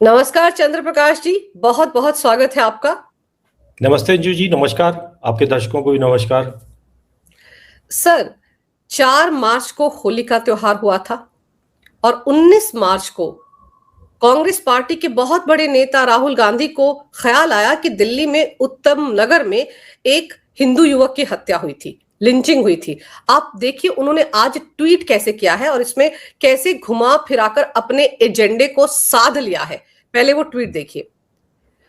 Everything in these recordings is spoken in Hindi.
नमस्कार चंद्र प्रकाश जी, बहुत बहुत स्वागत है आपका। नमस्ते अंजू जी, नमस्कार। आपके दर्शकों को भी नमस्कार। सर, 4 मार्च को होली का त्योहार हुआ था और 19 मार्च को कांग्रेस पार्टी के बहुत बड़े नेता राहुल गांधी को ख्याल आया कि दिल्ली में उत्तम नगर में एक हिंदू युवक की हत्या हुई थी, लिंचिंग हुई थी। आप देखिए उन्होंने आज ट्वीट कैसे किया है और इसमें कैसे घुमा फिराकर अपने एजेंडे को साध लिया है। पहले वो ट्वीट देखिए।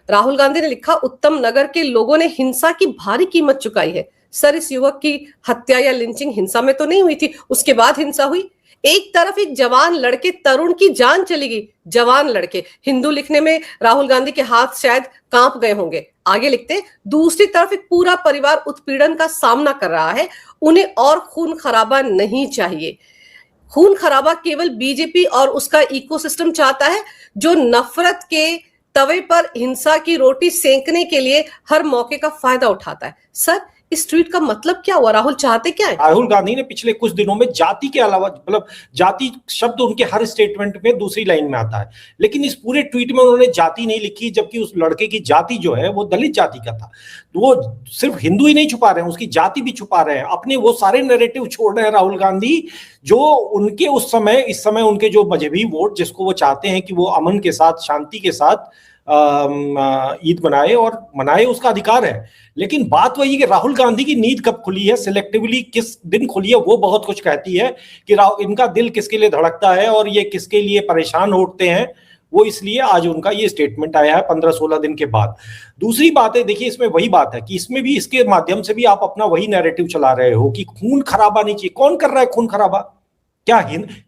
राहुल गांधी ने लिखा, उत्तम नगर के लोगों ने हिंसा की भारी कीमत चुकाई है। सर, इस युवक की हत्या या लिंचिंग हिंसा में तो नहीं हुई थी, उसके बाद हिंसा हुई। एक तरफ एक जवान लड़के तरुण की जान चली गई, जवान लड़के, हिंदू लिखने में राहुल गांधी के हाथ शायद कांप गए होंगे। आगे लिखते, दूसरी तरफ एक पूरा परिवार उत्पीड़न का सामना कर रहा है। उन्हें और खून खराबा नहीं चाहिए। खून खराबा केवल बीजेपी और उसका इकोसिस्टम चाहता है, जो नफरत के तवे पर हिंसा की रोटी सेंकने के लिए हर मौके का फायदा उठाता है। सर, इस ट्वीट का मतलब क्या हुआ? राहुल चाहते क्या है? राहुल गांधी ने पिछले कुछ दिनों में जाति के अलावा, मतलब जाति शब्द उनके हर स्टेटमेंट में दूसरी लाइन में आता है, लेकिन इस पूरे ट्वीट में उन्होंने जाति नहीं लिखी, जबकि उस लड़के की जाति जो है वो दलित जाति का था। तो वो सिर्फ हिंदू ही नहीं छुपा रहे हैं, उसकी जाति भी छुपा रहे हैं। अपने वो सारे नैरेटिव छोड़ रहे हैं राहुल गांधी, जो उनके उस समय, इस समय उनके जो मजहबी वोट, जिसको वो चाहते हैं कि वो अमन के साथ, शांति के साथ ईद मनाए और मनाए, उसका अधिकार है। लेकिन बात वही कि राहुल गांधी की नींद कब खुली है, सिलेक्टिवली किस दिन खुली है, वो बहुत कुछ कहती है कि इनका दिल किसके लिए धड़कता है और ये किसके लिए परेशान होते हैं। वो इसलिए आज उनका ये स्टेटमेंट आया है 15-16 दिन के बाद। दूसरी बात है, देखिए इसमें वही बात है कि इसमें भी, इसके माध्यम से भी आप अपना वही नैरेटिव चला रहे हो कि खून खराबा नहीं चाहिए। कौन कर रहा है खून खराबा? क्या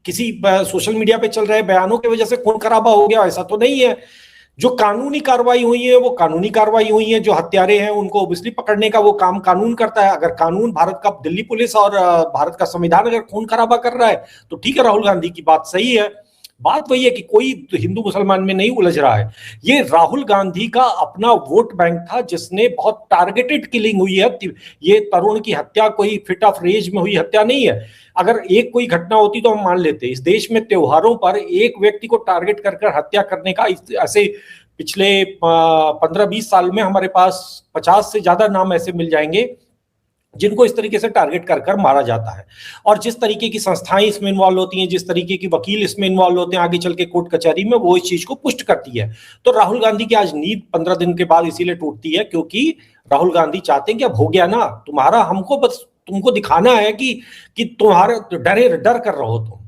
किसी सोशल मीडिया पे चल रहे बयानों की वजह से खून खराबा हो गया? ऐसा तो नहीं है। जो कानूनी कार्रवाई हुई है वो कानूनी कार्रवाई हुई है। जो हत्यारे हैं उनको ओबियसली पकड़ने का वो काम कानून करता है। अगर कानून, भारत का दिल्ली पुलिस और भारत का संविधान अगर खून खराबा कर रहा है तो ठीक है, राहुल गांधी की बात सही है। बात वही है कि कोई हिंदू मुसलमान में नहीं उलझ रहा है। ये राहुल गांधी का अपना वोट बैंक था, जिसने बहुत टारगेटेड किलिंग हुई है। ये तरुण की हत्या कोई फिट ऑफ रेज में हुई हत्या नहीं है। अगर एक कोई घटना होती तो हम मान लेते। इस देश में त्योहारों पर एक व्यक्ति को टारगेट कर हत्या करने का ऐसे पिछले 15-20 साल में हमारे पास 50 से ज्यादा नाम ऐसे मिल जाएंगे जिनको इस तरीके से टारगेट कर मारा जाता है। और जिस तरीके की संस्थाएं इसमें इन्वॉल्व होती हैं, जिस तरीके की वकील इसमें इन्वॉल्व होते हैं आगे चल के कोर्ट कचहरी में, वो इस चीज को पुष्ट करती है। तो राहुल गांधी की आज नींद 15 दिन के बाद इसीलिए टूटती है क्योंकि राहुल गांधी चाहते हैं कि अब हो गया ना तुम्हारा, हमको बस तुमको दिखाना है कि तुम्हारे डर कर रहे हो तुम,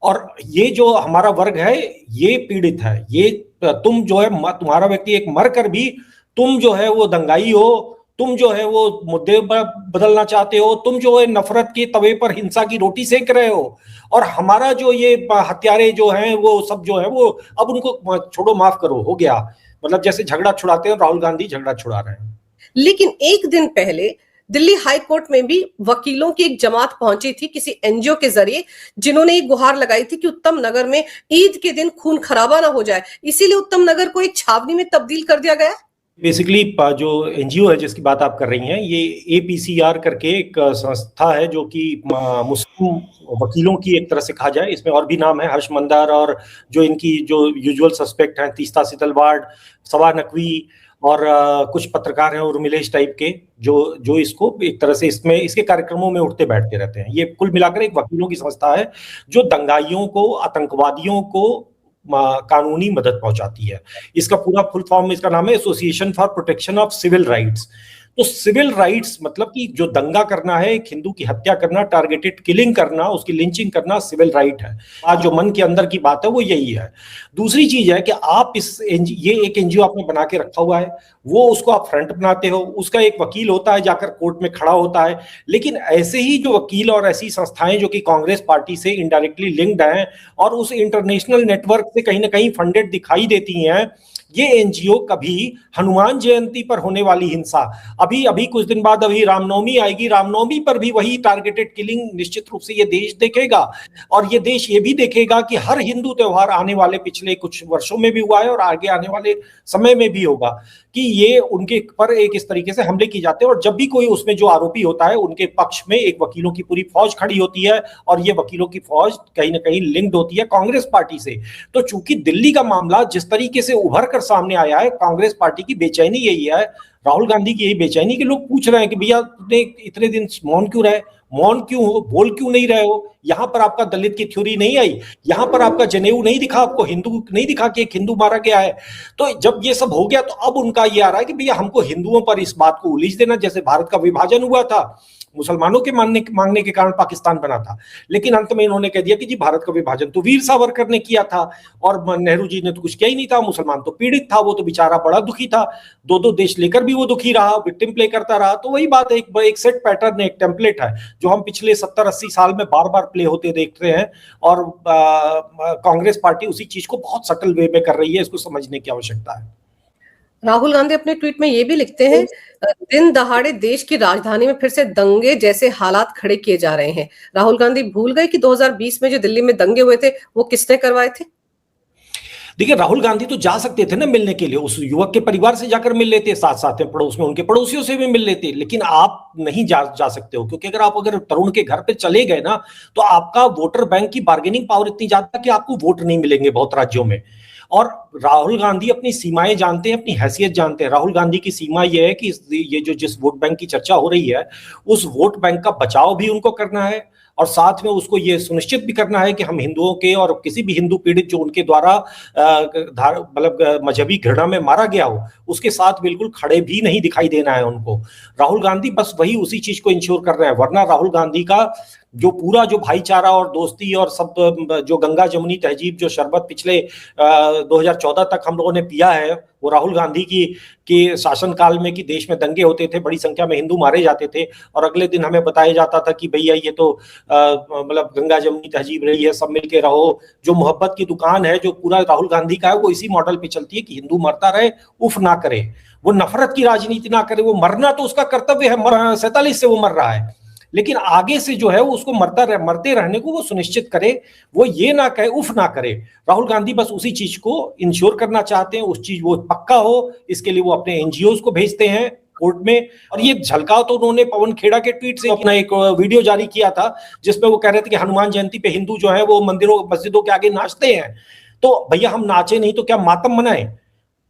और ये जो हमारा वर्ग है ये पीड़ित है। ये तुम जो है, तुम्हारा व्यक्ति एक मर कर भी तुम जो है वो दंगाई हो, तुम जो है वो मुद्दे बदलना चाहते हो, तुम जो है नफरत के तवे पर हिंसा की रोटी सेक रहे हो। और हमारा जो ये हत्यारे जो हैं वो सब जो है वो अब उनको छोड़ो, माफ करो, हो गया। मतलब जैसे झगड़ा छुड़ाते हैं, राहुल गांधी झगड़ा छुड़ा रहे हैं। लेकिन एक दिन पहले दिल्ली हाई कोर्ट में भी वकीलों की एक जमात पहुंची थी किसी एनजीओ के जरिए, जिन्होंने एक गुहार लगाई थी कि उत्तम नगर में ईद के दिन खून खराबा ना हो जाए। इसीलिए उत्तम नगर को एक छावनी में तब्दील कर दिया गया। बेसिकली जो एनजीओ है जिसकी बात आप कर रही हैं, ये एपीसीआर करके एक संस्था है जो कि मुस्लिम वकीलों की एक तरह से कहा जाए। इसमें और भी नाम है, हर्ष मंदार, और जो इनकी जो यूजुअल सस्पेक्ट हैं, तीस्ता सितलवाड़, सवा नकवी, और कुछ पत्रकार हैं उर्मिलेश टाइप के, जो इसको एक तरह से इसमें इसके कार्यक्रमों में उठते बैठते रहते हैं। ये कुल मिलाकर एक वकीलों की संस्था है जो दंगाइयों को, आतंकवादियों को कानूनी मदद पहुंचाती है। इसका पूरा फुल फॉर्म, इसका नाम है association for protection of civil rights. तो सिविल राइट्स मतलब कि जो दंगा करना है, एक हिंदू की हत्या करना, टारगेटेड किलिंग करना, उसकी लिंचिंग करना सिविल राइट है। आज जो मन के अंदर की बात है वो यही है। दूसरी चीज है कि आप ये एक एनजीओ आपने बना के रखा हुआ है, वो उसको आप फ्रंट बनाते हो, उसका एक वकील होता है, जाकर कोर्ट में खड़ा होता है। लेकिन ऐसे ही जो वकील और ऐसी संस्थाएं जो कि कांग्रेस पार्टी से इनडायरेक्टली लिंक्ड हैं और उस इंटरनेशनल नेटवर्क से कहीं ना कहीं फंडेड दिखाई देती हैं, ये एनजीओ कभी हनुमान जयंती पर होने वाली हिंसा, अभी कुछ दिन बाद अभी रामनवमी आएगी, रामनवमी पर भी वही टारगेटेड किलिंग निश्चित रूप से ये देश देखेगा। और ये देश ये भी देखेगा कि हर हिंदू त्योहार आने वाले पिछले कुछ वर्षों में भी हुआ है और आगे आने वाले समय में भी होगा, कि ये उनके पर एक इस तरीके से हमले किए जाते हैं, और जब भी कोई उसमें जो आरोपी होता है उनके पक्ष में एक वकीलों की पूरी फौज खड़ी होती है, और ये वकीलों की फौज कहीं ना कहीं लिंक्ड होती है कांग्रेस पार्टी से। तो चूंकि दिल्ली का मामला जिस तरीके से उभर कर सामने आया है, कांग्रेस पार्टी की बेचैनी यही है, राहुल गांधी की यही बेचैनी कि लोग पूछ रहे हैं कि भैया तुमने इतने दिन मौन क्यों रहे, मौन क्यों हो, बोल क्यों नहीं रहे हो? यहां पर आपका दलित की थ्योरी नहीं आई, यहां पर आपका जनेऊ नहीं दिखा, आपको हिंदू नहीं दिखा कि एक हिंदू मारा गया है। तो जब ये सब हो गया तो अब उनका ये आ रहा है कि भैया हमको हिंदुओं पर इस बात को उलीझ देना, जैसे भारत का विभाजन हुआ था, मुसलमानों के मांगने के कारण पाकिस्तान बना था, लेकिन अंत में इन्होंने कह दिया कि जी भारत का विभाजन तो वीर सावरकर ने किया था और नेहरू जी ने तो कुछ किया ही नहीं था, मुसलमान तो पीड़ित था, वो तो बेचारा बड़ा दुखी था, दो दो देश लेकर भी वो दुखी रहा, विक्टिम प्ले करता रहा। तो वही बात है, एक सेट पैटर्न, एक टेम्पलेट है जो हम पिछले 70-80 साल में बार बार प्ले होते देख रहे हैं, और कांग्रेस पार्टी उसी चीज को बहुत सटल वे में कर रही है, इसको समझने की आवश्यकता है। राहुल गांधी अपने ट्वीट में ये भी लिखते हैं, दिन दहाड़े देश की राजधानी में फिर से दंगे जैसे हालात खड़े किए जा रहे हैं। राहुल गांधी भूल गए कि 2020 में जो दिल्ली में दंगे हुए थे वो किसने करवाए थे? देखिए, राहुल गांधी तो जा सकते थे ना मिलने के लिए, उस युवक के परिवार से जाकर मिल लेते, साथ साथ में पड़ोस में उनके पड़ोसियों से भी मिल लेते, लेकिन आप नहीं जा सकते हो, क्योंकि अगर तरुण के घर पे चले गए ना, तो आपका वोटर बैंक की बार्गेनिंग पावर इतनी ज्यादा कि आपको वोट नहीं मिलेंगे बहुत राज्यों में। और राहुल गांधी अपनी सीमाएं जानते हैं, अपनी हैसियत जानते हैं। राहुल गांधी की सीमा यह है कि ये जो जिस वोट बैंक की चर्चा हो रही है, उस वोट बैंक का बचाव भी उनको करना है, और साथ में उसको ये सुनिश्चित भी करना है कि हम हिंदुओं के और किसी भी हिंदू पीड़ित जो उनके द्वारा मतलब मजहबी घृणा में मारा गया हो, उसके साथ बिल्कुल खड़े भी नहीं दिखाई देना है उनको। राहुल गांधी बस वही उसी चीज को इंश्योर कर रहे हैं, वरना राहुल गांधी का जो भाईचारा और दोस्ती और सब जो गंगा जमुनी तहजीब जो शरबत पिछले 2014 तक हम लोगों ने पिया है, वो राहुल गांधी की शासनकाल में कि देश में दंगे होते थे, बड़ी संख्या में हिंदू मारे जाते थे, और अगले दिन हमें बताया जाता था कि भैया ये तो मतलब गंगा जमुनी तहजीब रही है, सब मिलके रहो। जो मोहब्बत की दुकान है जो पूरा राहुल गांधी का है, वो इसी मॉडल पे चलती है कि हिंदू मरता रहे, उफ ना करे, वो नफरत की राजनीति ना करे। वो मरना तो उसका कर्तव्य है, 47 से वो मर रहा है, लेकिन आगे से जो है वो उसको मरते रहने को वो सुनिश्चित करे, वो ये ना कहे, उफ ना करे। राहुल गांधी बस उसी चीज को इंश्योर करना चाहते हैं, उस चीज वो पक्का हो, इसके लिए वो अपने एनजीओज को भेजते हैं कोर्ट में। और ये झलकाव तो उन्होंने पवन खेड़ा के ट्वीट से अपना एक वीडियो जारी किया था, जिसमें वो कह रहे थे कि हनुमान जयंती पे हिंदू जो है वो मंदिरों मस्जिदों के आगे नाचते हैं। तो भैया हम नाचे नहीं तो क्या मातम मनाएं?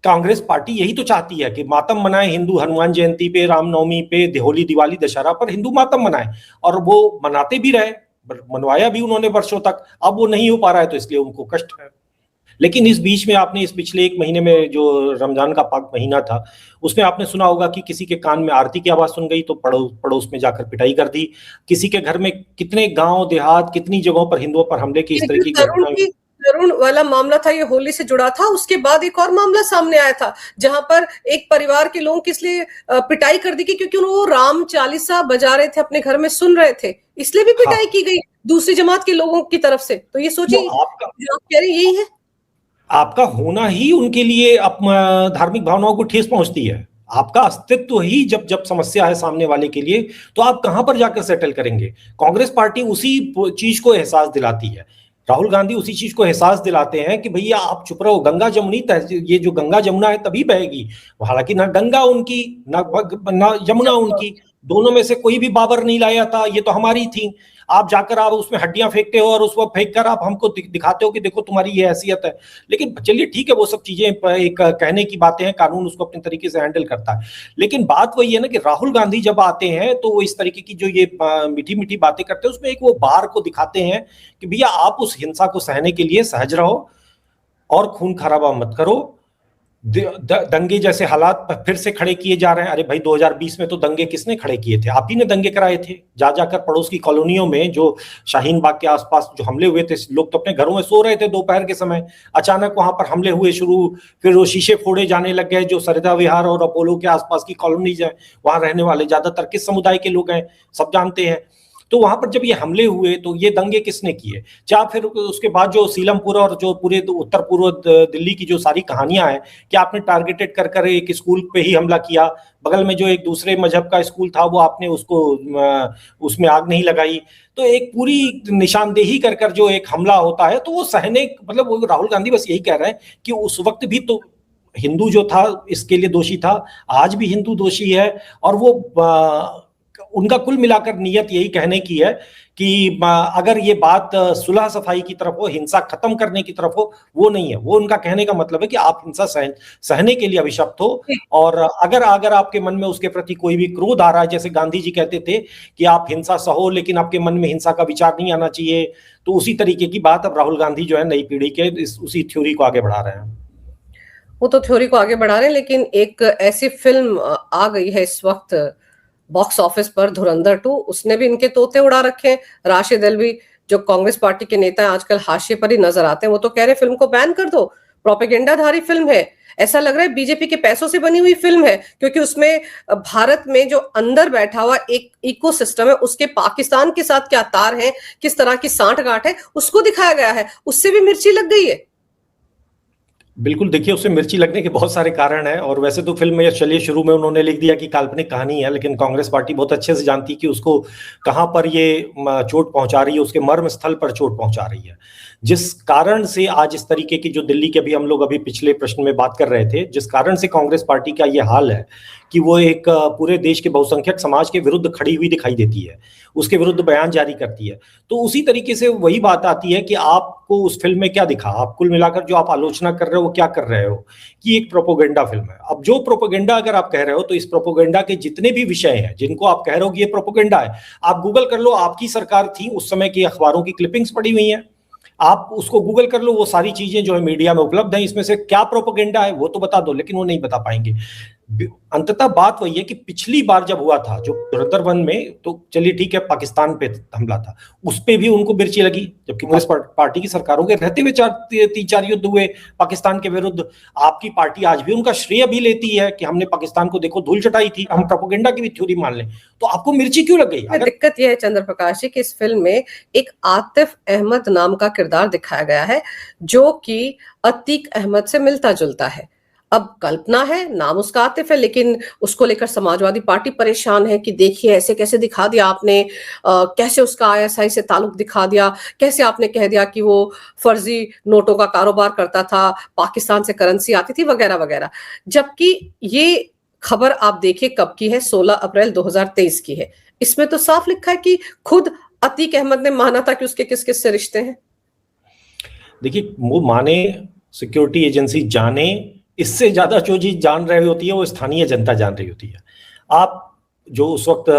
कांग्रेस पार्टी यही तो चाहती है कि मातम मनाए हिंदू, हनुमान जयंती पे, रामनवमी पे, होली, दिवाली, दशहरा पर हिंदू मातम मनाए, और वो मनाते भी रहे, मनवाया भी उन्होंने वर्षों तक। अब वो नहीं हो पा रहा है तो इसलिए उनको कष्ट है। लेकिन इस बीच में आपने इस पिछले 1 महीने में जो रमजान का पाक महीना था, उसमें आपने सुना होगा कि किसी के कान में आरती की आवाज सुन गई तो पड़ोस में जाकर पिटाई कर दी। किसी के घर में कितने गांव देहात, कितनी जगहों पर हिंदुओं पर हमले की इस तरह की घटनाएं। तरुण वाला मामला था, ये होली से जुड़ा था। उसके बाद एक और मामला सामने आया था जहां पर एक परिवार के लोगों की इसलिए पिटाई कर दी क्योंकि वो राम चालीसा बजा रहे थे, अपने घर में सुन रहे थे, इसलिए भी पिटाई की गई दूसरी जमात के लोगों की तरफ से। तो ये सोचिए, आप कह रहे यही है, आपका होना ही उनके लिए धार्मिक भावनाओं को ठेस पहुंचती है। आपका अस्तित्व ही जब समस्या है सामने वाले के लिए, तो आप कहां पर जाकर सेटल करेंगे? कांग्रेस पार्टी उसी चीज को एहसास दिलाती है, राहुल गांधी उसी चीज को एहसास दिलाते हैं कि भैया आप चुप रहो, गंगा जमुनी ये जो गंगा जमुना है तभी बहेगी। हालांकि ना गंगा उनकी ना यमुना उनकी, दोनों में से कोई भी बाबर नहीं लाया था, ये तो हमारी थी। आप जाकर आप उसमें हड्डियां फेंकते हो और उसको फेंक कर आप हमको दिखाते हो कि देखो तुम्हारी ये हैसियत है। लेकिन चलिए ठीक है, वो सब चीजें एक कहने की बातें हैं, कानून उसको अपने तरीके से हैंडल करता है। लेकिन बात वही है ना कि राहुल गांधी जब आते हैं तो वो इस तरीके की जो ये मीठी मीठी बातें करते हैं, उसमें एक वो बार को दिखाते हैं कि भैया आप उस हिंसा को सहने के लिए सहज रहो और खून खराबा मत करो। दंगे जैसे हालात फिर से खड़े किए जा रहे हैं। अरे भाई 2020 में तो दंगे किसने खड़े किए थे? आप ही ने दंगे कराए थे। जा जाकर पड़ोस की कॉलोनियों में जो शाहीन बाग के आसपास जो हमले हुए थे, लोग तो अपने घरों में सो रहे थे दोपहर के समय, अचानक वहां पर हमले हुए शुरू, फिर वो शीशे फोड़े जाने लग गए। जो सरिता विहार और अपोलो के आसपास की कॉलोनीज है, वहां रहने वाले ज्यादातर किस समुदाय के लोग हैं सब जानते हैं। तो वहां पर जब ये हमले हुए तो ये दंगे किसने किए? चाहे फिर उसके बाद जो सीलमपुर और जो पूरे उत्तर पूर्व दिल्ली की जो सारी कहानियां हैं कि आपने टारगेटेड कर कर एक स्कूल पे ही हमला किया, बगल में जो एक दूसरे मजहब का स्कूल था वो आपने उसको उसमें आग नहीं लगाई। तो एक पूरी निशानदेही कर कर जो एक हमला होता है, तो वो सहने, मतलब वो राहुल गांधी बस यही कह रहे हैं कि उस वक्त भी तो हिंदू जो था इसके लिए दोषी था, आज भी हिंदू दोषी है। और वो उनका कुल मिलाकर नियत यही कहने की है कि अगर ये बात सुलह सफाई की तरफ हो, हिंसा खत्म करने की तरफ हो, वो नहीं है। वो उनका कहने का मतलब है कि आप हिंसा सहने के लिए अभिशप्त हो, और अगर आपके मन में उसके प्रति कोई भी क्रोध आ रहा है, जैसे गांधी जी कहते थे कि आप हिंसा सहो लेकिन आपके मन में हिंसा का विचार नहीं आना चाहिए, तो उसी तरीके की बात अब राहुल गांधी जो है नई पीढ़ी के उसी थ्योरी को आगे बढ़ा रहे हैं। वो तो थ्योरी को आगे बढ़ा रहे हैं, लेकिन एक ऐसी फिल्म आ गई है इस वक्त बॉक्स ऑफिस पर, धुरंधर 2, उसने भी इनके तोते उड़ा रखे हैं। राशिद अल्वी जो कांग्रेस पार्टी के नेता हैं, आजकल हाशिए पर ही नजर आते हैं, वो तो कह रहे फिल्म को बैन कर दो, प्रोपेगेंडाधारी फिल्म है। ऐसा लग रहा है बीजेपी के पैसों से बनी हुई फिल्म है, क्योंकि उसमें भारत में जो अंदर बैठा हुआ एक इकोसिस्टम है, उसके पाकिस्तान के साथ क्या तार है, किस तरह की सांठगांठ है, उसको दिखाया गया है। उससे भी मिर्ची लग गई है। बिल्कुल, देखिए उससे मिर्ची लगने के बहुत सारे कारण हैं। और वैसे तो फिल्म में चलिए शुरू में उन्होंने लिख दिया कि काल्पनिक कहानी है, लेकिन कांग्रेस पार्टी बहुत अच्छे से जानती है कि उसको कहां पर ये चोट पहुंचा रही है, उसके मर्म स्थल पर चोट पहुंचा रही है। जिस कारण से आज इस तरीके की, जो दिल्ली के भी हम लोग अभी पिछले प्रश्न में बात कर रहे थे, जिस कारण से कांग्रेस पार्टी का ये हाल है कि वो एक पूरे देश के बहुसंख्यक समाज के विरुद्ध खड़ी हुई दिखाई देती है, उसके विरुद्ध बयान जारी करती है, तो उसी तरीके से वही बात आती है कि आपको उस फिल्म में क्या दिखा, आप कुल मिलाकर जो आप आलोचना कर रहे हो वो क्या कर रहे हो कि एक प्रोपोगेंडा फिल्म है। अब जो प्रोपोगेंडा अगर आप कह रहे हो, तो इस प्रोपोगेंडा के जितने भी विषय हैं जिनको आप कह रहे हो कि ये प्रोपोगेंडा है, आप गूगल कर लो, आपकी सरकार थी उस समय की अखबारों की क्लिपिंग्स पड़ी हुई हैं, आप उसको गूगल कर लो, वो सारी चीजें जो है मीडिया में उपलब्ध हैं, इसमें से क्या प्रोपेगेंडा है वो तो बता दो, लेकिन वो नहीं बता पाएंगे। अंततः बात वही है कि पिछली बार जब हुआ था जो धुरंधर 1 में, तो चलिए ठीक है पाकिस्तान पे हमला था, उस पे भी उनको मिर्ची लगी, जबकि कांग्रेस पार्टी की सरकारों के रहते हुए 3-4 युद्ध हुए पाकिस्तान के विरुद्ध। आपकी पार्टी आज भी उनका श्रेय भी लेती है कि हमने पाकिस्तान को देखो धूल चटाई थी, हम प्रोपेगेंडा की भी थ्योरी मान लें, तो आपको मिर्ची क्यों लग गई? दिक्कत यह है चंद्र प्रकाश जी कि इस फिल्म में एक आतिफ अहमद नाम का किरदार दिखाया गया है जो कि अतीक अहमद से मिलता जुलता है। अब कल्पना है, नाम उसका आतिफ है, लेकिन उसको लेकर समाजवादी पार्टी परेशान है कि देखिए ऐसे कैसे दिखा दिया आपने, कैसे उसका आईएसआई से ताल्लुक दिखा दिया, कैसे आपने कह दिया कि वो फर्जी नोटों का कारोबार करता था, पाकिस्तान से करेंसी आती थी वगैरह वगैरह। जबकि ये खबर आप देखिए कब की है, 16 अप्रैल 2023 की है। इसमें तो साफ लिखा है कि खुद अतीक अहमद ने माना था कि उसके किस किस से रिश्ते हैं। देखिए वो माने, सिक्योरिटी एजेंसी जाने, इससे ज्यादा जो चीज जान रही होती है वो स्थानीय जनता जान रही होती है। आप जो उस वक्त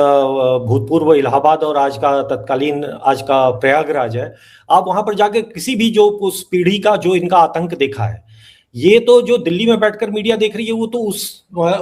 भूतपूर्व इलाहाबाद और आज का तत्कालीन आज का प्रयागराज है, आप वहां पर जाके किसी भी जो उस पीढ़ी का जो इनका आतंक देखा है, ये तो जो दिल्ली में बैठकर मीडिया देख रही है वो तो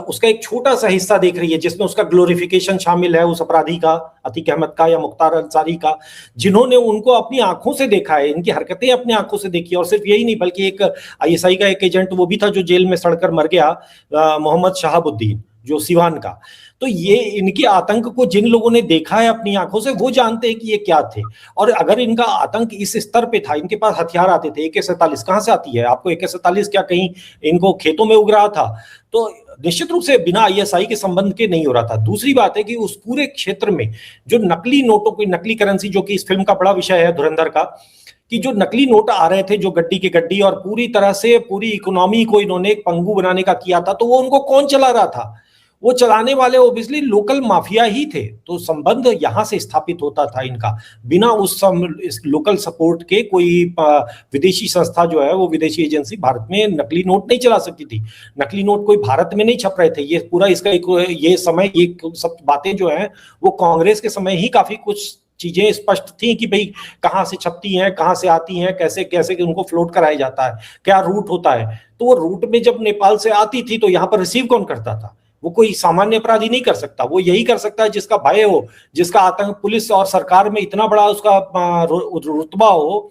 उसका एक छोटा सा हिस्सा देख रही है, जिसमें उसका ग्लोरिफिकेशन शामिल है उस अपराधी का, अतीक अहमद का या मुख्तार अंसारी का, जिन्होंने उनको अपनी आंखों से देखा है, इनकी हरकतें अपनी आंखों से देखी। और सिर्फ यही नहीं बल्कि एक आईएसआई का एक एजेंट वो भी था जो जेल में सड़कर मर गया, मोहम्मद शहाबुद्दीन जो सिवान का। तो ये इनके आतंक को जिन लोगों ने देखा है अपनी आंखों से, वो जानते हैं कि ये क्या थे। और अगर इनका आतंक इस स्तर पे था, इनके पास हथियार आते थे, AK-47 कहां से आती है आपको? AK-47 क्या कहीं इनको खेतों में उग रहा था? तो निश्चित रूप से बिना आईएसआई के संबंध के नहीं हो रहा था। दूसरी बात है कि उस पूरे क्षेत्र में जो नकली नोटों की, नकली करेंसी, जो कि इस फिल्म का बड़ा विषय है धुरंधर का, कि जो नकली नोट आ रहे थे जो गड्डी के गड्डी, और पूरी तरह से पूरी इकोनॉमी को इन्होंने पंगु बनाने का किया था, तो वो उनको कौन चला रहा था? वो चलाने वाले ओब्वियसली लोकल माफिया ही थे। तो संबंध यहां से स्थापित होता था इनका, बिना इस लोकल सपोर्ट के कोई विदेशी संस्था जो है, वो विदेशी एजेंसी भारत में नकली नोट नहीं चला सकती थी। नकली नोट कोई भारत में नहीं छप रहे थे। ये पूरा इसका ये समय, ये सब बातें जो है वो कांग्रेस के समय ही काफी कुछ चीजें स्पष्ट थी कि भाई कहां से छपती हैं, कहां से आती हैं, कैसे कैसे उनको फ्लोट कराया जाता है, क्या रूट होता है। तो वो रूट में जब नेपाल से आती थी तो यहाँ पर रिसीव कौन करता था? वो कोई सामान्य अपराधी नहीं कर सकता, वो यही कर सकता है जिसका भय हो, जिसका आतंक, पुलिस और सरकार में इतना बड़ा उसका रुतबा हो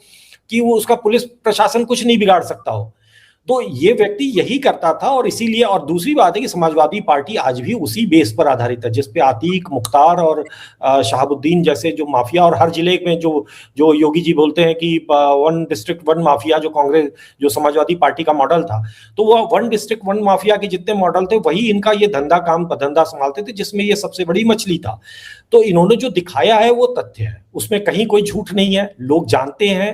कि वो उसका पुलिस प्रशासन कुछ नहीं बिगाड़ सकता हो। तो ये व्यक्ति यही करता था। और इसीलिए, और दूसरी बात है कि समाजवादी पार्टी आज भी उसी बेस पर आधारित है जिसपे आतीक, मुख्तार और शहाबुद्दीन जैसे जो माफिया, और हर जिले में जो योगी जी बोलते हैं कि 1 डिस्ट्रिक्ट 1 माफिया, जो कांग्रेस, जो समाजवादी पार्टी का मॉडल था, तो वह 1 डिस्ट्रिक्ट 1 माफिया के जितने मॉडल थे वही इनका ये धंधा संभालते थे, जिसमें ये सबसे बड़ी मछली था। तो इन्होंने जो दिखाया है वो तथ्य है, उसमें कहीं कोई झूठ नहीं है। लोग जानते हैं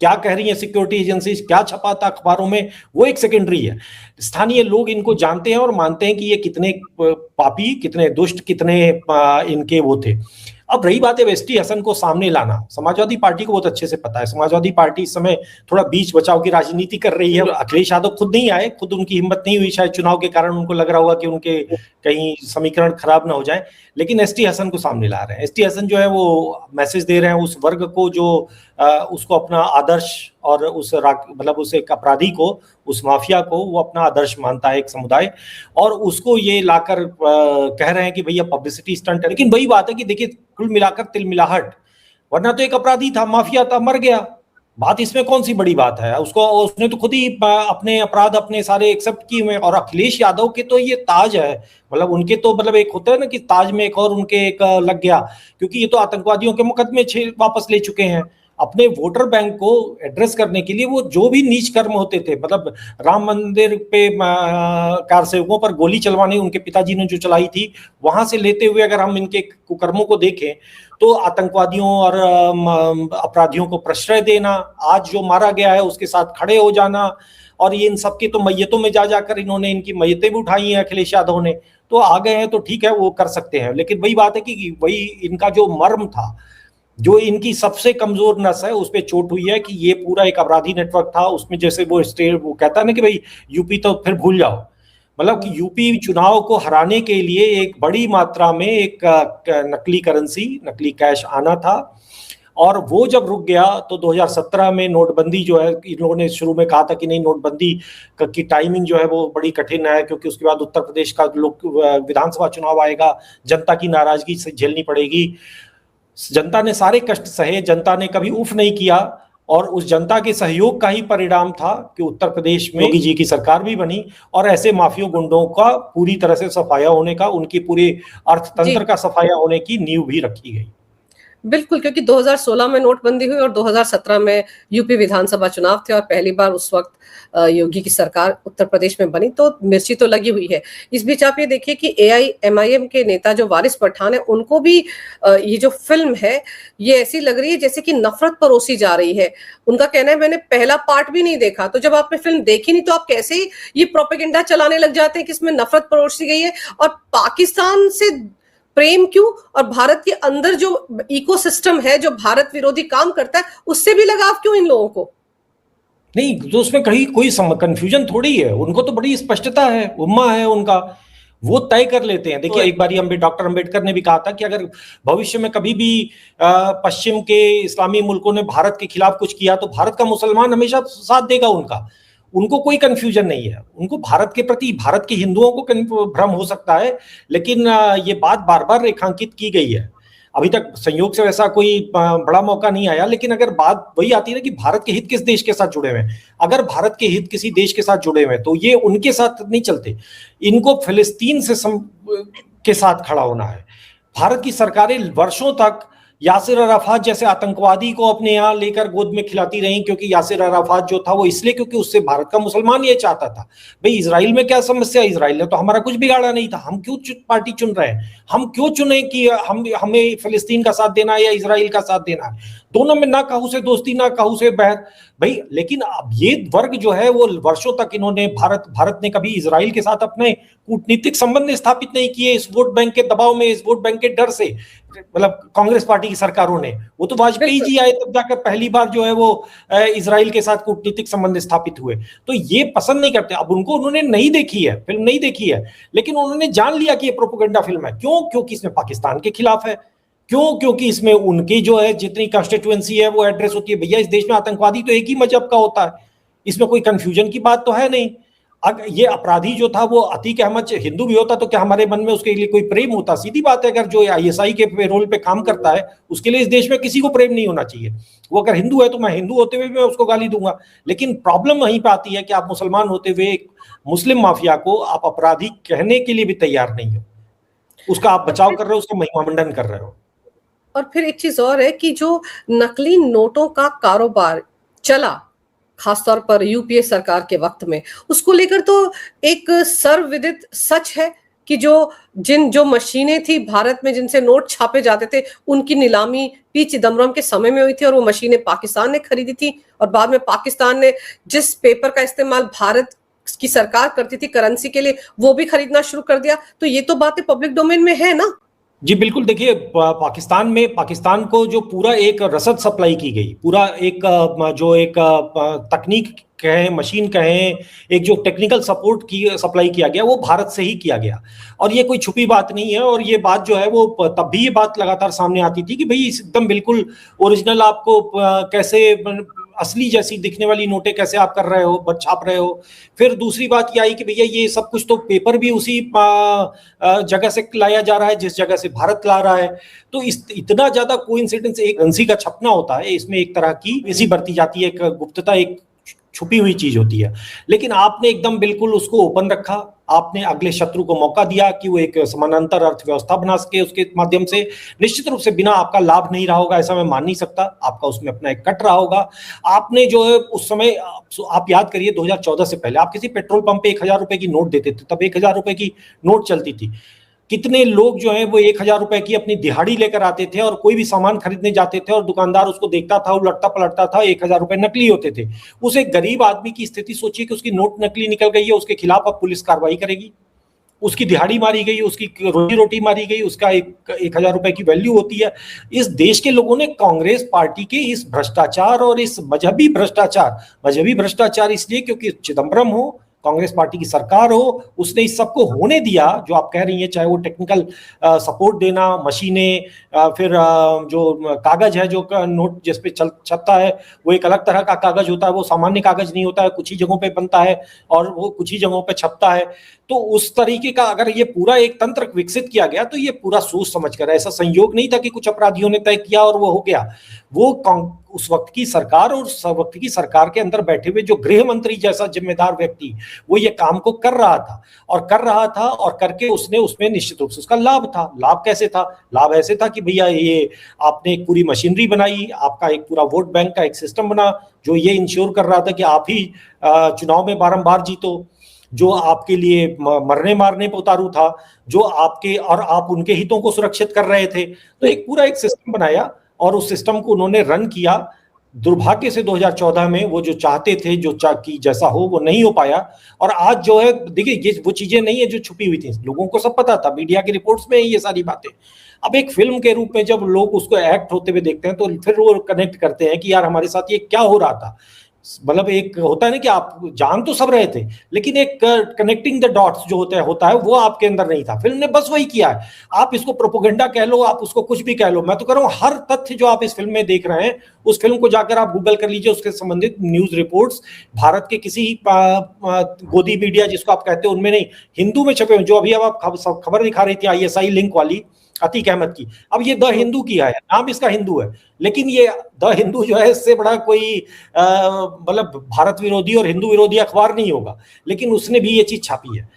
क्या कह रही है सिक्योरिटी एजेंसीज, क्या छपा था अखबारों में, वो एक सेकेंडरी है। स्थानीय लोग इनको जानते हैं और मानते हैं कि ये कितने पापी, कितने दुष्ट, कितने इनके वो थे। अब रही बात है एसटी हसन को सामने लाना, समाजवादी पार्टी को बहुत अच्छे से पता है। समाजवादी पार्टी इस समय थोड़ा बीच बचाव की राजनीति कर रही है। अखिलेश यादव खुद नहीं आए, खुद उनकी हिम्मत नहीं हुई, शायद चुनाव के कारण उनको लग रहा होगा कि उनके कहीं समीकरण खराब ना हो जाए, लेकिन एसटी हसन को सामने ला रहे हैं। एसटी हसन जो है वो मैसेज दे रहे हैं उस वर्ग को जो उसको अपना आदर्श, और मतलब उस एक अपराधी को, उस माफिया को वो अपना आदर्श मानता है एक समुदाय, और उसको ये लाकर कह रहे हैं कि भैया पब्लिसिटी स्टंट है। लेकिन वही बात है कि देखिए कुल मिलाकर तिलमिलाहट, वरना तो एक अपराधी था, माफिया था, मर गया, बात इसमें कौन सी बड़ी बात है। उसको, उसने तो खुद ही अपने अपराध अपने सारे एक्सेप्ट किए हुए। और अखिलेश यादव के तो ये ताज है, मतलब उनके तो मतलब एक होता है ना कि ताज में एक और उनके एक लग गया, क्योंकि ये तो आतंकवादियों के मुकदमे 6 वापस ले चुके हैं। अपने वोटर बैंक को एड्रेस करने के लिए वो जो भी नीच कर्म होते थे, मतलब राम मंदिर पे कारसेवकों पर गोली चलवाने उनके पिताजी ने जो चलाई थी, वहां से लेते हुए अगर हम इनके कुकर्मों को देखें तो आतंकवादियों और अपराधियों को प्रश्रय देना, आज जो मारा गया है उसके साथ खड़े हो जाना, और ये इन सबके तो मैयतों में जा जाकर इन्होंने इनकी मैयतें भी उठाई हैं अखिलेश यादव ने। तो आ गए हैं तो ठीक है, वो कर सकते हैं, लेकिन वही बात है कि वही इनका जो मर्म था, जो इनकी सबसे कमजोर नस है, उस पर चोट हुई है कि ये पूरा एक अपराधी नेटवर्क था। उसमें जैसे वो स्टेट वो कहता है ना कि भाई यूपी तो फिर भूल जाओ, मतलब कि यूपी चुनाव को हराने के लिए एक बड़ी मात्रा में एक नकली करेंसी, नकली कैश आना था, और वो जब रुक गया तो 2017 में नोटबंदी जो है, इन्होंने शुरू में कहा था कि नहीं नोटबंदी की टाइमिंग जो है वो बड़ी कठिन है, क्योंकि उसके बाद उत्तर प्रदेश का लोक विधानसभा चुनाव आएगा, जनता की नाराजगी से झेलनी पड़ेगी। जनता ने सारे कष्ट सहे, जनता ने कभी उफ नहीं किया, और उस जनता के सहयोग का ही परिणाम था कि उत्तर प्रदेश में योगी जी की सरकार भी बनी, और ऐसे माफिया गुंडों का पूरी तरह से सफाया होने का, उनकी पूरे अर्थतंत्र का सफाया होने की नींव भी रखी गई। बिल्कुल, क्योंकि 2016 में नोटबंदी हुई और 2017 में यूपी विधानसभा चुनाव थे और पहली बार उस वक्त योगी की सरकार उत्तर प्रदेश में बनी, तो मिर्ची तो लगी हुई है। इस बीच आप ये देखिए कि एआईएमआईएम के नेता जो वारिस पठान है, उनको भी ये जो फिल्म है ये ऐसी लग रही है जैसे कि नफरत परोसी जा रही है। उनका कहना है मैंने पहला पार्ट भी नहीं देखा, तो जब आपने फिल्म देखी नहीं तो आप कैसे ये प्रोपेगेंडा चलाने लग जाते हैं कि इसमें नफरत परोसी गई है, और पाकिस्तान से प्रेम क्यों, और भारत के अंदर जो इकोसिस्टम है जो भारत विरोधी काम करता है उससे भी लगाव क्यों इन लोगों को? नहीं, तो उसमें कहीं कोई कंफ्यूजन थोड़ी है, उनको तो बड़ी स्पष्टता है, उम्मा है उनका, वो तय कर लेते हैं। देखिए एक बार डॉक्टर अंबेडकर ने भी कहा था कि अगर भविष्य में कभी भी पश्चिम के इस्लामी मुल्कों ने भारत के खिलाफ कुछ किया तो भारत का मुसलमान हमेशा साथ देगा उनका। उनको कोई कंफ्यूजन नहीं है, उनको भारत के प्रति, भारत के हिंदुओं को भ्रम हो सकता है, लेकिन ये बात बार बार रेखांकित की गई है। अभी तक संयोग से वैसा कोई बड़ा मौका नहीं आया, लेकिन अगर बात वही आती है ना कि भारत के हित किस देश के साथ जुड़े हुए हैं, अगर भारत के हित किसी देश के साथ जुड़े हुए हैं तो ये उनके साथ नहीं चलते, इनको फिलिस्तीन के साथ खड़ा होना है। भारत की सरकारें वर्षों तक यासिर अराफात जैसे आतंकवादी को अपने यहाँ लेकर गोद में खिलाती रही, क्योंकि यासिर अराफात जो था वो इसलिए क्योंकि उससे भारत का मुसलमान ये चाहता था, भाई इजराइल में क्या समस्या, इजराइल ने तो हमारा कुछ बिगाड़ा नहीं था, हम क्यों पार्टी चुन रहे हैं, हम क्यों चुने कि हमें फिलिस्तीन का साथ देना है या इजराइल का साथ देना है, दोनों में ना कहू से दोस्ती ना कहू से बैर भाई। लेकिन अब ये वर्ग जो है वो वर्षों तक इन्होंने, भारत ने कभी इजराइल के साथ अपने कूटनीतिक संबंध स्थापित नहीं किए, इस वोट बैंक के दबाव में, इस वोट बैंक के डर से, मतलब कांग्रेस पार्टी की सरकारों ने, वो तो वाजपेयी जी आए तब जाकर पहली बार जो है वो इजराइल के साथ कूटनीतिक संबंध स्थापित हुए, तो ये पसंद नहीं करते। अब उनको, उन्होंने नहीं देखी है फिल्म, नहीं देखी है, लेकिन उन्होंने जान लिया कि ये प्रोपेगेंडा फिल्म है। क्यों? क्योंकि इसमें पाकिस्तान के खिलाफ है। क्यों? क्योंकि इसमें उनकी जो है जितनी कॉन्स्टिट्यूएंसी है वो एड्रेस होती है। भैया इस देश में आतंकवादी तो एक ही मजहब का होता है, इसमें कोई कंफ्यूजन की बात तो है नहीं। अगर ये अपराधी जो था वो अतीक अहमद हिंदू भी होता तो क्या हमारे मन में उसके लिए कोई प्रेम होता? सीधी बात है, अगर जो आईएसआई के पेरोल पे काम करता है उसके लिए इस देश में किसी को प्रेम नहीं होना चाहिए। वो अगर हिंदू है तो मैं हिंदू होते हुए भी मैं उसको गाली दूंगा, लेकिन प्रॉब्लम वहीं पे आती है कि आप मुसलमान होते हुए एक मुस्लिम माफिया को आप अपराधी कहने के लिए भी तैयार नहीं हो, उसका आप बचाव कर रहे हो, उसका महिमा मंडन कर रहे हो। और फिर एक चीज और है कि जो नकली नोटों का कारोबार चला खासतौर पर यूपीए सरकार के वक्त में, उसको लेकर तो एक सर्वविदित सच है कि जो मशीनें थी भारत में जिनसे नोट छापे जाते थे, उनकी नीलामी पी चिदम्बरम के समय में हुई थी और वो मशीनें पाकिस्तान ने खरीदी थी। और बाद में पाकिस्तान ने जिस पेपर का इस्तेमाल भारत की सरकार करती थी करेंसी के लिए, वो भी खरीदना शुरू कर दिया। तो ये तो बातें पब्लिक डोमेन में है ना। जी बिल्कुल, देखिए पाकिस्तान को जो पूरा एक रसद सप्लाई की गई, पूरा एक जो एक तकनीक कहें, मशीन कहें, एक जो टेक्निकल सपोर्ट की सप्लाई किया गया, वो भारत से ही किया गया। और ये कोई छुपी बात नहीं है, और ये बात जो है वो तब भी ये बात लगातार सामने आती थी कि भाई एकदम बिल्कुल ओरिजिनल आपको कैसे असली जैसी दिखने वाली नोटें कैसे आप कर रहे हो, छाप रहे हो। फिर दूसरी बात ये आई कि भैया ये सब कुछ तो पेपर भी उसी जगह से लाया जा रहा है जिस जगह से भारत ला रहा है। तो इतना ज्यादा कोइंसिडेंस एक करेंसी का छपना होता है, इसमें एक तरह की ऐसी बरती जाती है, एक गुप्तता, एक छुपी हुई चीज होती है। लेकिन आपने एकदम बिल्कुल उसको ओपन रखा, आपने अगले शत्रु को मौका दिया कि वो एक समानांतर अर्थव्यवस्था बना सके उसके माध्यम से। निश्चित रूप से बिना आपका लाभ नहीं रहा होगा ऐसा मैं मान नहीं सकता, आपका उसमें अपना एक कट रहा होगा। आपने जो है उस समय, आप याद करिए 2014 से पहले आप किसी पेट्रोल पंप पे 1000 रुपए की नोट देते थे, तब 1000 रुपए की नोट चलती थी। कितने लोग जो है वो 1000 रुपए की अपनी दिहाड़ी लेकर आते थे और कोई भी सामान खरीदने जाते थे और दुकानदार उसको देखता था, उलटता पलटता था, 1000 रुपए नकली होते थे। उस एक गरीब आदमी की स्थिति सोचिए कि उसकी नोट नकली निकल गई है, उसके खिलाफ अब पुलिस कार्रवाई करेगी, उसकी दिहाड़ी मारी गई, उसकी रोजी रोटी मारी गई, उसका 1000 रुपए की वैल्यू होती है। इस देश के लोगों ने कांग्रेस पार्टी के इस भ्रष्टाचार और इस मजहबी भ्रष्टाचार इसलिए क्योंकि चिदम्बरम हो, कांग्रेस पार्टी की सरकार हो, उसने इस सबको होने दिया जो आप कह रही हैं, चाहे वो टेक्निकल सपोर्ट देना, मशीनें, फिर जो कागज है जो नोट जिस पे छपता है वो एक अलग तरह का कागज होता है, वो सामान्य कागज नहीं होता है, कुछ ही जगहों पे बनता है और वो कुछ ही जगहों पे छपता है। तो उस तरीके का अगर ये पूरा एक तंत्र विकसित किया गया तो ये पूरा सोच समझ कर, ऐसा संयोग नहीं था कि कुछ अपराधियों ने तय किया और वो हो गया। वो उस वक्त की सरकार और उस वक्त की सरकार के अंदर बैठे हुए जो गृह मंत्री जैसा जिम्मेदार व्यक्ति, वो ये काम को कर रहा था और करके उसने उसमें निश्चित रूप से उसका लाभ था। लाभ कैसे था? लाभ ऐसे था कि भैया ये आपने एक पूरी मशीनरी बनाई, आपका एक पूरा वोट बैंक का एक सिस्टम बना जो ये इंश्योर कर रहा था कि आप ही चुनाव में बारंबार जीतो, जो आपके लिए मरने मारने पर उतारू था, जो आपके और आप उनके हितों को सुरक्षित कर रहे थे। तो एक पूरा एक सिस्टम बनाया और उस सिस्टम को उन्होंने रन किया। दुर्भाग्य से 2014 में वो जो चाहते थे जो कि जैसा हो वो नहीं हो पाया। और आज जो है देखिए ये वो चीजें नहीं है जो छुपी हुई थी, लोगों को सब पता था, मीडिया की रिपोर्ट्स में ये सारी बातें। अब एक फिल्म के रूप में जब लोग उसको एक्ट होते हुए देखते हैं तो फिर वो कनेक्ट करते हैं कि यार हमारे साथ ये क्या हो रहा था। मतलब एक होता है ना कि आप जान तो सब रहे थे लेकिन एक कनेक्टिंग द डॉट्स जो होता है वो आपके अंदर नहीं था। फिल्म ने बस वही किया है। आप इसको प्रोपोगेंडा कह लो, आप उसको कुछ भी कह लो, मैं तो कह रहा हूं हर तथ्य जो आप इस फिल्म में देख रहे हैं उस फिल्म को जाकर आप गूगल कर लीजिए, उसके संबंधित न्यूज रिपोर्ट्स भारत के किसी गोदी मीडिया जिसको आप कहते हैं उनमें नहीं, हिंदू में छपे हुए जो अभी अब आप खबर दिखा रही थी ISI लिंक वाली अतीक अहमद की, अब ये द हिंदू किया है, नाम इसका हिंदू है, लेकिन ये द हिंदू जो है इससे बड़ा कोई मतलब भारत विरोधी और हिंदू विरोधी अखबार नहीं होगा, लेकिन उसने भी ये चीज छापी है।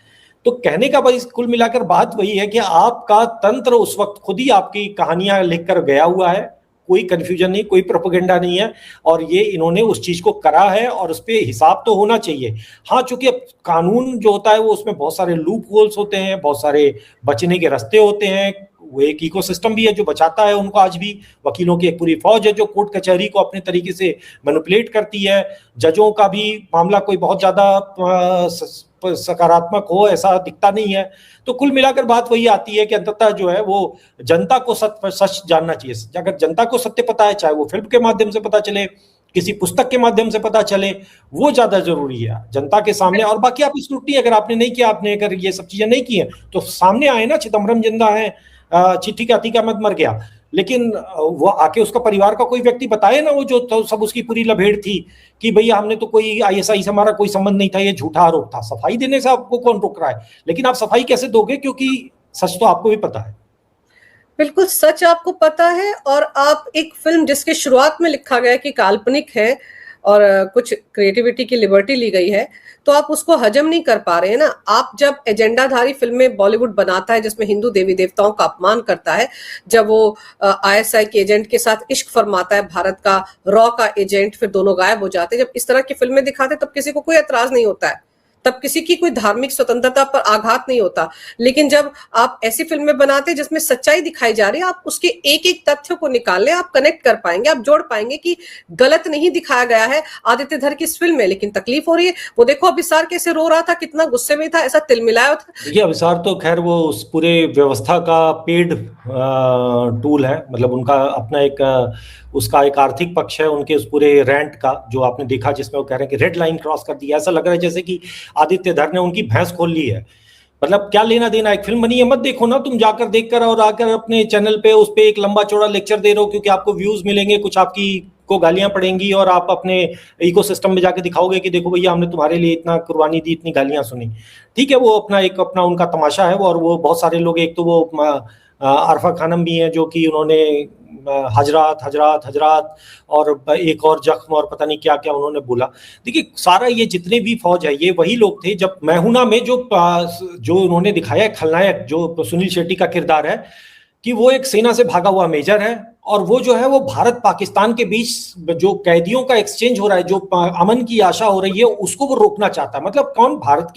तो कहने का बस कुल मिलाकर बात वही है कि आपका तंत्र उस वक्त खुद ही आपकी कहानियां लिखकर गया हुआ है, कोई कंफ्यूजन नहीं, कोई प्रोपेगेंडा नहीं है, और ये इन्होंने उस चीज को करा है और उस पर हिसाब तो होना चाहिए। हाँ, चूंकि अब कानून जो होता है वो उसमें बहुत सारे लूप होल्स होते हैं, बहुत सारे बचने के रास्ते होते हैं, वो एक इकोसिस्टम भी है जो बचाता है उनको। आज भी वकीलों की एक पूरी फौज है जो कोर्ट कचहरी को अपने तरीके से मैनिपुलेट करती है। जजों का भी मामला कोई बहुत ज्यादा सकारात्मक हो ऐसा दिखता नहीं है। तो कुल मिलाकर बात वही आती है कि अंततः जो है वो जनता को सच जानना चाहिए। अगर जनता को सत्य पता है, चाहे वो फिल्म के माध्यम से पता चले, किसी पुस्तक के माध्यम से पता चले, वो ज्यादा जरूरी है जनता के सामने। और बाकी आप स्क्रूटनी अगर आपने नहीं किया, आपने अगर ये सब चीजें नहीं की हैं तो सामने आए ना, चिदम्बरम जिंदा है, चिट्ठी का अतीक अहमद मर गया, लेकिन वो आके उसका परिवार का कोई व्यक्ति बताए ना, वो जो तो सब उसकी पूरी लभेड़ थी कि भैया हमने तो कोई ISI से हमारा कोई संबंध नहीं था, ये झूठा आरोप था। सफाई देने से आपको कौन रोक रहा है? लेकिन आप सफाई कैसे दोगे, क्योंकि सच तो आपको भी पता है। बिल्कुल सच आपको पता है, और आप एक फिल्म जिसके शुरुआत में लिखा गया कि काल्पनिक है और कुछ क्रिएटिविटी की लिबर्टी ली गई है, तो आप उसको हजम नहीं कर पा रहे हैं ना। आप जब एजेंडाधारी फिल्में बॉलीवुड बनाता है जिसमें हिंदू देवी देवताओं का अपमान करता है, जब वो ISI के एजेंट के साथ इश्क फरमाता है, भारत का रॉ का एजेंट, फिर दोनों गायब हो जाते हैं, जब इस तरह की फिल्में दिखाते तब किसी को कोई एतराज नहीं होता है। तब किसी की कोई धार्मिक स्वतंत्रता पर आघात नहीं होता। लेकिन जब आप ऐसी फिल्में बनाते हैं जिसमें सच्चाई दिखाई जा रही है, आप उसके एक एक तथ्य को निकाल ले, आप कनेक्ट कर पाएंगे, आप जोड़ पाएंगे कि गलत नहीं दिखाया गया है आदित्य धर की इस फिल्म में, लेकिन तकलीफ हो रही है। वो देखो अभिसार कैसे रो रहा था, कितना गुस्से में था, ऐसा तिलमिलाया था। देखिए अभिसार तो खैर वो उस पूरे व्यवस्था का पेड टूल है, मतलब उनका अपना एक उसका एक आर्थिक पक्ष है उनके उस पूरे रेंट का, जो आपने देखा जिसमें वो कह रहे हैं कि रेड लाइन क्रॉस कर दिया। ऐसा लग रहा है जैसे कि आदित्य धर ने उनकी भैंस खोल ली है। मतलब क्या लेना देना, एक फिल्म बनी है मत देखो ना, तुम जाकर देखकर और आकर अपने चैनल पे उस पे एक लंबा चौड़ा लेक्चर दे रहे हो क्योंकि आपको व्यूज मिलेंगे, कुछ आपकी को गालियां पड़ेंगी और आप अपने इकोसिस्टम में जाके दिखाओगे कि देखो भैया हमने तुम्हारे लिए इतना कुर्बानी दी, इतनी गालियां सुनी। ठीक है, वो अपना उनका तमाशा है वो, और वो बहुत सारे लोग, एक तो वो अरफा खानम भी हैं जो कि उन्होंने हजरात हजरात हजरात और एक और जख्म और पता नहीं क्या क्या उन्होंने बोला। देखिए सारा ये जितने भी फौज है ये वही लोग थे जब मैहूना में जो उन्होंने दिखाया खलनायक जो सुनील शेट्टी का किरदार है कि वो एक सेना से भागा हुआ मेजर है, और वो जो है वो भारत पाकिस्तान के बीच जो कैदियों का एक्सचेंज हो रहा है, जो अमन की आशा हो रही है, उसको वो रोकना चाहता है। मतलब कौन? भारत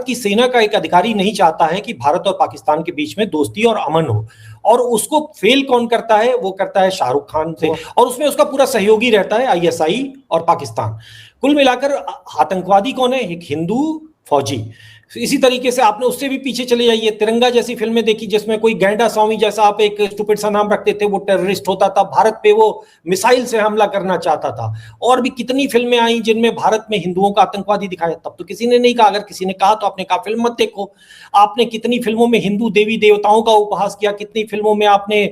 की सेना का एक अधिकारी नहीं चाहता है कि भारत और पाकिस्तान के बीच में दोस्ती और अमन हो, और उसको फेल कौन करता है? वो करता है शाहरुख खान से, और उसमें उसका पूरा सहयोगी रहता है आईएसआई और पाकिस्तान। कुल मिलाकर आतंकवादी कौन है? एक हिंदू फौजी। इसी तरीके से आपने उससे भी पीछे चले जाइए, तिरंगा जैसी फिल्में देखी जिसमें कोई गैंडा स्वामी जैसा आप एक स्टूपिड सा नाम रखते थे, वो टेररिस्ट होता था, भारत पे वो मिसाइल से हमला करना चाहता था। और भी कितनी फिल्में आई जिनमें भारत में हिंदुओं का आतंकवादी दिखाया, तब तो किसी ने नहीं कहा। अगर किसी ने कहा तो आपने कहा फिल्म मत देखो। आपने कितनी फिल्मों में हिंदू देवी देवताओं का उपहास किया, कितनी फिल्मों में आपने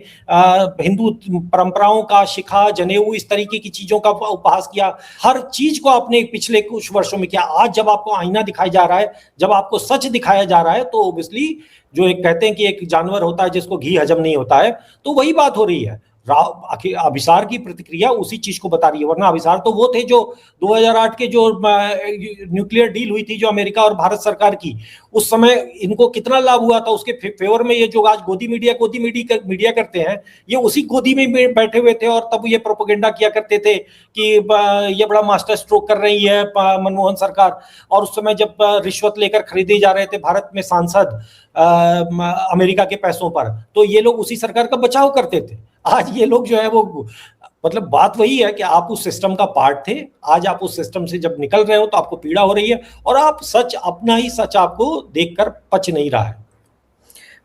हिंदू परंपराओं का, शिखा, जनेऊ, इस तरीके की चीजों का उपहास किया। हर चीज को आपने पिछले कुछ वर्षों में किया। आज जब आपको आईना दिखाया जा रहा है, जब आपको सच दिखाया जा रहा है, तो ओब्वियसली जो एक कहते हैं कि एक जानवर होता है जिसको घी हजम नहीं होता है, तो वही बात हो रही है। अभिसार की प्रतिक्रिया उसी चीज को बता रही है। वरना अभिसार तो वो थे जो 2008 के जो न्यूक्लियर डील हुई थी जो अमेरिका और भारत सरकार की, उस समय इनको कितना लाभ हुआ था, उसके फेवर में ये जो आज गोदी मीडिया करते हैं, ये उसी गोदी में बैठे हुए थे। और तब ये प्रोपेगेंडा किया करते थे कि ये बड़ा मास्टर स्ट्रोक कर रही है मनमोहन सरकार। और उस समय जब रिश्वत लेकर खरीदे जा रहे थे भारत में सांसद अमेरिका के पैसों पर, तो ये लोग उसी सरकार का बचाव करते थे। आज ये लोग जो है वो, मतलब बात वही है कि आप उस सिस्टम का पार्ट थे। आज आप उस सिस्टम से जब निकल रहे हो तो आपको पीड़ा हो रही है, और आप अपना ही सच आपको देखकर पच नहीं रहा है।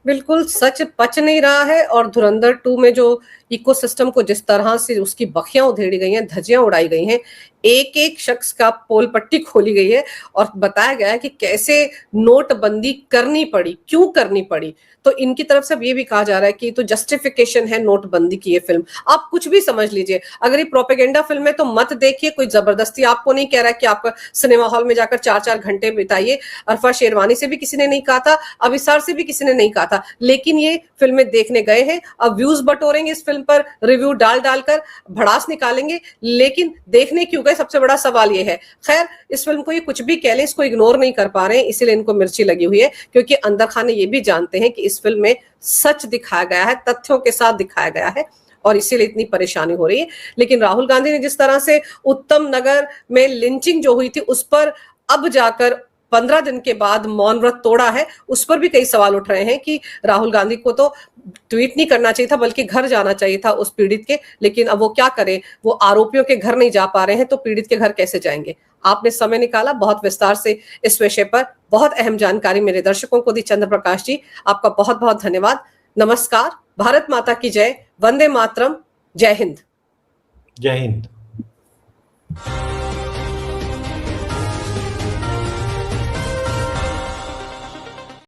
बिल्कुल सच पच नहीं रहा है। और धुरंधर 2 में जो इकोसिस्टम को जिस तरह से उसकी बखियां उधेड़ी गई हैं, धज्जियां उड़ाई गई हैं, एक एक शख्स का पोल पट्टी खोली गई है और बताया गया है कि कैसे नोटबंदी करनी पड़ी, क्यों करनी पड़ी। तो इनकी तरफ से अब ये भी कहा जा रहा है कि तो जस्टिफिकेशन है नोटबंदी की ये फिल्म। आप कुछ भी समझ लीजिए, अगर ये प्रोपेगेंडा फिल्म है तो मत देखिए। कोई जबरदस्ती आपको नहीं कह रहा है कि आप सिनेमा हॉल में जाकर 4-4 घंटे बिताइए। अरफा शेरवानी से भी किसी ने नहीं कहा था, अभिसार से भी किसी ने नहीं कहा था, लेकिन ये फिल्में देखने गए हैं। अब व्यूज बटोरेंगे इस फिल्म पर, रिव्यू डालकर भड़ास निकालेंगे, लेकिन देखने क्यों गए, सबसे बड़ा सवाल ये है। खैर, इस फिल्म को ये कुछ भी कह लें, इसको इग्नोर नहीं कर पा रहे हैं, इसीलिए इनको मिर्ची लगी हुई है, क्योंकि अंदर खाने ये भी जानते हैं कि इस फिल्म में सच दिखाया गया है, तथ्यों के साथ दिखाया गया है, और इसीलिए इतनी परेशानी हो रही है। लेकिन राहुल गांधी ने जिस तरह से उत्तम नगर में लिंचिंग जो हुई थी उस पर अब जाकर 15 दिन के बाद मौन व्रत तोड़ा है, उस पर भी कई सवाल उठ रहे हैं कि राहुल गांधी को तो ट्वीट नहीं करना चाहिए था, बल्कि घर जाना चाहिए था उस पीड़ित के। लेकिन अब वो क्या करें, वो आरोपियों के घर नहीं जा पा रहे हैं, तो पीड़ित के घर कैसे जाएंगे। आपने समय निकाला बहुत विस्तार से इस विषय पर, बहुत अहम जानकारी मेरे दर्शकों को दी। चंद्र प्रकाश जी, आपका बहुत बहुत धन्यवाद। नमस्कार, भारत माता की जय, वंदे मातरम, जय हिंद। जय हिंद।